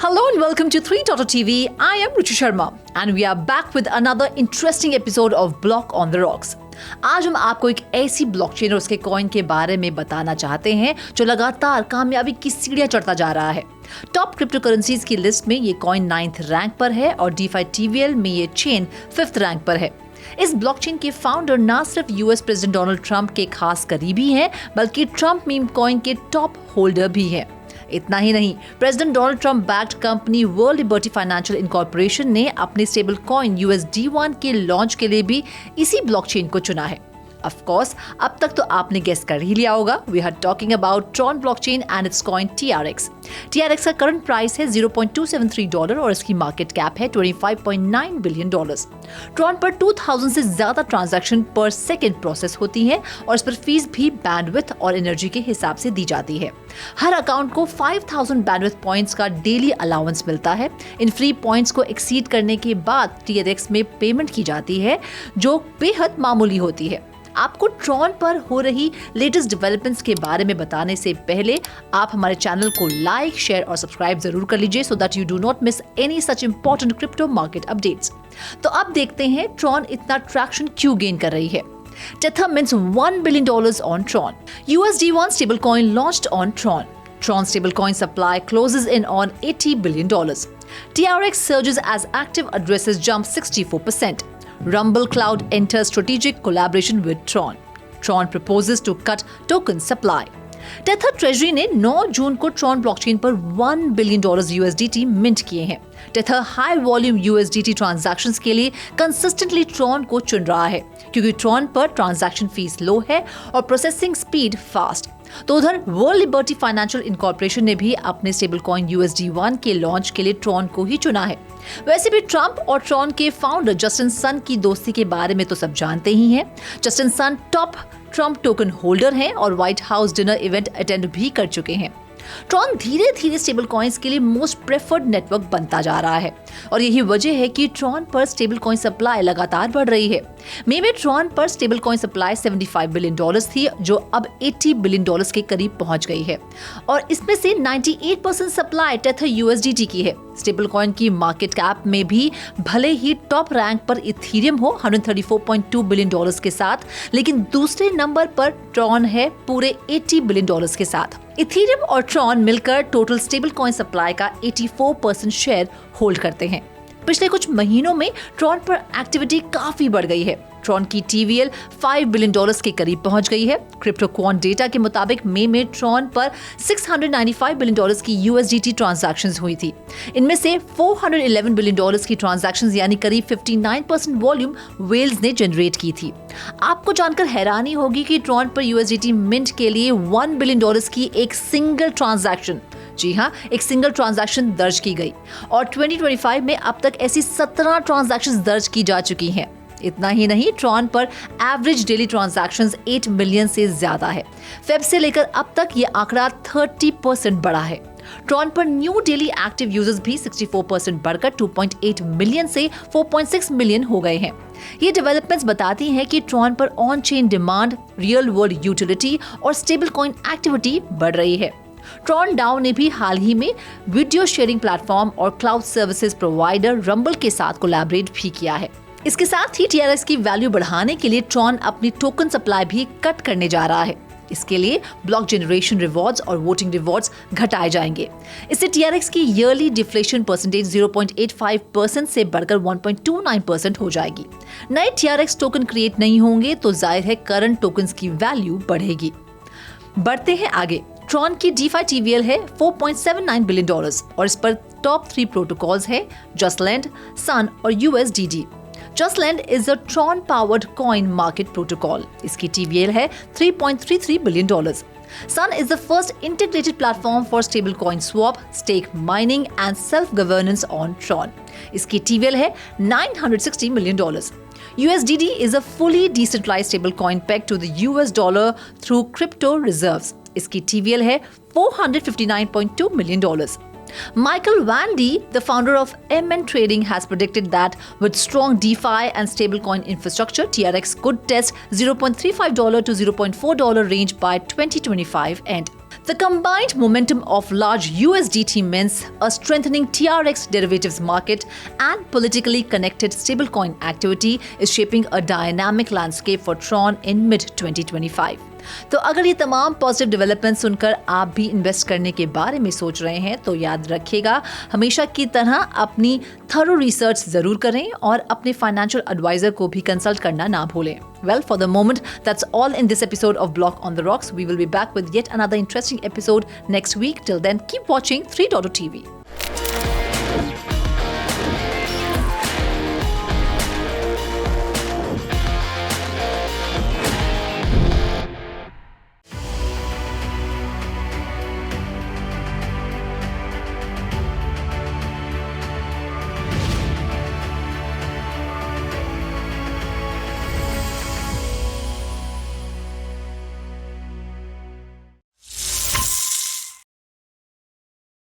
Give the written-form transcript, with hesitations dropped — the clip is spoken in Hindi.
Hello and welcome to 3.TV. I am Ruchi Sharma and we are back with another interesting episode of Block on the Rocks. आज हम आपको एक ऐसी ब्लॉकचेन और उसके कॉइन के बारे में बताना चाहते हैं जो लगातार कामयाबी की सीढ़ियां चढ़ता जा रहा है। टॉप क्रिप्टो करेंसीज की लिस्ट में ये कॉइन 9th रैंक पर है और DeFi TVL में ये चेन 5th रैंक पर है। इस ब्लॉकचेन के फाउंडर ना सिर्फ यूएस प्रेसिडेंट डोनाल्ड ट्रंप के खास करीबी हैं, बल्कि ट्रंप मीम कॉइन के टॉप होल्डर भी हैं। इतना ही नहीं, president Donald Trump backed company world liberty financial incorporation ने अपनी स्टेबल कॉइन USD1 के लॉन्च के लिए भी इसी ब्लॉकचेन को चुना है। ऑफ कोर्स, अब तक तो आपने गेस कर ही लिया होगा, we are talking about Tron blockchain and it's coin TRX। TRX का करंट प्राइस है $0.273 और इसकी मार्केट कैप है $25.9 बिलियन। ट्रॉन पर 2000 से ज्यादा ट्रांजैक्शन पर सेकेंड प्रोसेस होती है और इस पर फीस भी बैंडविड्थ और एनर्जी के हिसाब से दी जाती है। हर अकाउंट को 5000 बैंडविड्थ पॉइंट्स का डेली अलाउंस मिलता है। इन फ्री पॉइंट्स को एक्सीड करने के बाद TRX में पेमेंट की जाती है, जो बेहद मामूली होती है। आपको ट्रॉन पर हो रही लेटेस्ट डेवलपमेंट्स के बारे में बताने से पहले आप हमारे चैनल को लाइक, शेयर और सब्सक्राइब जरूर कर लीजिए so that you do not miss any such important crypto market updates. तो अब देखते हैं ट्रॉन इतना ट्रैक्शन क्यों गेन कर रही है। Tether mints $1 billion on Tron. USD1 stablecoin launched on Tron. Tron stablecoin supply closes in on $80 billion. TRX surges as active addresses jump 64%. Rumble Cloud enters strategic collaboration with Tron. Tron proposes to cut token supply. Tether Treasury ने 9 जून को Tron ब्लॉकचेन पर $1 बिलियन USDT मिंट किए हैं। Tether high volume USDT transactions के लिए कंसिस्टेंटली Tron को चुन रहा है, क्योंकि Tron पर ट्रांजैक्शन फीस लो है और प्रोसेसिंग स्पीड फास्ट। तो उधर वर्ल्ड लिबर्टी फाइनेंशियल इनकॉर्पोरेशन ने भी अपने स्टेबल कॉइन USD1 के लॉन्च के लिए Tron को ही चुना है। वैसे भी ट्रंप और Tron के फाउंडर जस्टिन सन की दोस्ती के बारे में तो सब जानते ही हैं। Justin Sun top Trump token holder हैं और White House dinner event attend भी कर चुके हैं। ट्रॉन धीरे धीरे स्टेबल कॉइन्स के लिए मोस्ट प्रेफर्ड नेटवर्क बनता जा रहा है और यही वजह है कि ट्रॉन पर स्टेबल कॉइन सप्लाई लगातार बढ़ रही है। मई में ट्रॉन पर स्टेबल कॉइन सप्लाई $75 बिलियन थी, जो अब $80 बिलियन के करीब पहुंच गई है और इसमें से 98% सप्लाई टेथर USDT की है। स्टेबल कॉइन की मार्केट कैप में भी भले ही टॉप रैंक पर इथीरियम हो $134.2 बिलियन के साथ, लेकिन दूसरे नंबर पर ट्रॉन है पूरे $80 बिलियन के साथ। इथीरियम और ट्रॉन मिलकर टोटल स्टेबल कॉइन सप्लाई का 84% शेयर होल्ड करते हैं। पिछले कुछ महीनों में ट्रॉन पर एक्टिविटी काफी बढ़ गई है। ट्रॉन की TVL $5 बिलियन के करीब पहुंच गई है। क्रिप्टो क्वांट डेटा के मुताबिक मई में ट्रॉन पर $695 बिलियन की USDT ट्रांजैक्शंस हुई थी। इनमें से $411 बिलियन की ट्रांजैक्शंस यानी करीब 59% वॉल्यूम वेल्स ने जनरेट की थी। आपको जानकर हैरानी होगी कि ट्रॉन पर USDT मिंट के लिए $1 बिलियन की एक सिंगल ट्रांजैक्शन, जी हाँ, एक सिंगल ट्रांजैक्शन दर्ज की गई और 2025 में अब तक ऐसी 17 ट्रांजैक्शंस दर्ज की जा चुकी हैं। इतना ही नहीं, ट्रॉन पर एवरेज डेली ट्रांजैक्शंस 8 मिलियन से ज्यादा है। फेब से लेकर अब तक ये आंकड़ा 30% बढ़ा है। ट्रॉन पर न्यू डेली एक्टिव यूजर्स भी 64% बढ़कर 2.8 मिलियन से 4.6 मिलियन हो गए हैं। ये डेवलपमेंट्स बताती हैं कि ट्रॉन पर on chain demand, real world utility और स्टेबल कॉइन एक्टिविटी बढ़ रही है। ट्रॉन डाओ ने भी हाल ही में वीडियो शेयरिंग प्लेटफॉर्म और क्लाउड सर्विसेज प्रोवाइडर रंबल के साथ कोलैबोरेट भी किया है। इसके साथ ही TRX की वैल्यू बढ़ाने के लिए ट्रॉन अपनी टोकन सप्लाई भी कट करने जा रहा है। इसके लिए ब्लॉक जनरेशन रिवॉर्ड्स और वोटिंग रिवॉर्ड्स घटाए जाएंगे। इससे TRX की ईयरली डिफ्लेशन परसेंटेज 0.85% से बढ़कर 1.29% हो जाएगी। नए TRX टोकन क्रिएट नहीं होंगे तो जाहिर है करंट टोकन्स की वैल्यू बढ़ेगी। बढ़ते हैं आगे। ट्रॉन की DeFi TVL है $4.79 बिलियन और इस पर टॉप 3 प्रोटोकॉल्स है जस्टलैंड, सन और USDD। JustLend is a Tron powered coin market protocol. इसकी TVL है $3.33 billion. Sun is the first integrated platform for stablecoin swap, stake mining and self-governance on Tron. इसकी TVL है $960 million. USDD is a fully decentralized stablecoin pegged to the US dollar through crypto reserves. इसकी TVL है $459.2 million. Michael Van D, the founder of MN Trading, has predicted that with strong DeFi and stablecoin infrastructure, TRX could test $0.35 to $0.4 range by 2025 end. The combined momentum of large USDT mints, a strengthening TRX derivatives market, and politically connected stablecoin activity is shaping a dynamic landscape for Tron in mid-2025. तो अगर ये तमाम पॉजिटिव डेवलपमेंट सुनकर आप भी इन्वेस्ट करने के बारे में सोच रहे हैं तो याद रखिएगा, हमेशा की तरह अपनी थरो रिसर्च जरूर करें और अपने फाइनेंशियल एडवाइजर को भी कंसल्ट करना ना भूलें. Well, for the moment, that's all in this episode of Block on the Rocks. We will be back with yet another interesting episode next week. Till then, keep watching 3.0 TV.